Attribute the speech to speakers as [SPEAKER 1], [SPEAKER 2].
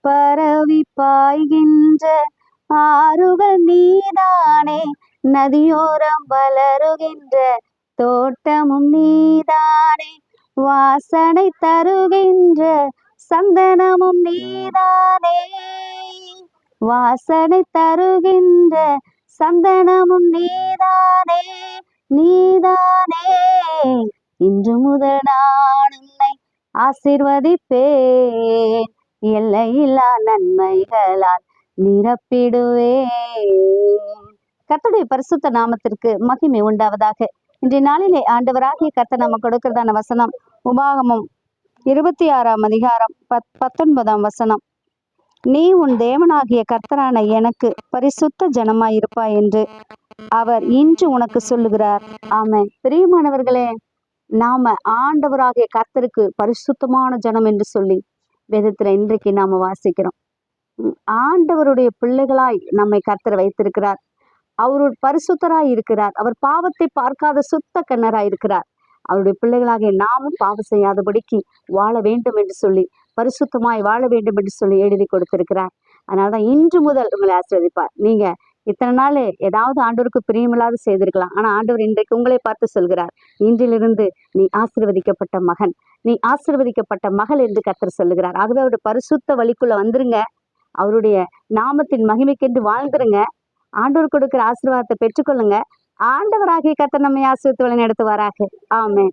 [SPEAKER 1] பரவி பாய்கின்ற ஆறுகள் நீதானே, நதியோரம் வளருகின்ற தோட்டமும் நீதானே, வாசனை தருகின்ற சந்தனமும் நீதானே, வாசனை தருகின்ற சந்தனமும் நீதானே, நீதானே. இன்று முதல் நான் உன்னை ஆசீர்வதிப்பேன், எல்லையில்லா நன்மைகளால் நிரப்பிடுவேன். கர்த்தருடைய பரிசுத்த நாமத்திற்கு மகிமை உண்டாவதாக. இன்றைய நாளிலே ஆண்டவராகிய கர்த்தர் நம்ம கொடுக்கிறதான வசனம் உபாகமம் 26ஆம் அதிகாரம் 19ஆம் வசனம். நீ உன் தேவனாகிய கர்த்தரான எனக்கு பரிசுத்த ஜனமாயிருப்பாய் என்று அவர் இன்று உனக்கு சொல்லுகிறார். ஆமென். பிரியமானவர்களே, நாம ஆண்டவராகிய கர்த்தருக்கு பரிசுத்தமான ஜனம் என்று சொல்லி வேதத்துல இன்றைக்கு நாம வாசிக்கிறோம். ஆண்டவருடைய பிள்ளைகளாய் நம்மை கர்த்தர் வைத்திருக்கிறார். அவரு பரிசுத்தராய் இருக்கிறார். அவர் பாவத்தை பார்க்காத சுத்த கண்ணராய் இருக்கிறார். அவருடைய பிள்ளைகளாகிய நாமும் பாவம் செய்யாதபடிக்கு வாழ வேண்டும் என்று சொல்லி, பரிசுத்தமாய் வாழ வேண்டும் என்று சொல்லி எழுதி கொடுத்திருக்கிறார். அதனாலதான் இன்று முதல் உங்களை ஆசீர்வதிப்பார். நீங்க இத்தனை நாள் ஏதாவது ஆண்டவருக்கு பிரியமில்லாத செய்திருக்கலாம். ஆனா ஆண்டவர் இன்றைக்கு உங்களை பார்த்து சொல்கிறார், இன்றிலிருந்து நீ ஆசீர்வதிக்கப்பட்ட மகன், நீ ஆசீர்வதிக்கப்பட்ட மகள் என்று கர்த்தர் சொல்லுகிறார். ஆகவே அவருடைய பரிசுத்த வழிக்குள்ள வந்துருங்க, அவருடைய நாமத்தின் மகிமைக்கென்று வாழ்ந்துருங்க, ஆண்டவர் கொடுக்கிற ஆசீர்வாதத்தை பெற்றுக்கொள்ளுங்க. ஆண்டவராகிய கர்த்தர் நம்மை ஆசீர்வதித்து வழி நடத்துவாராக. ஆமென்.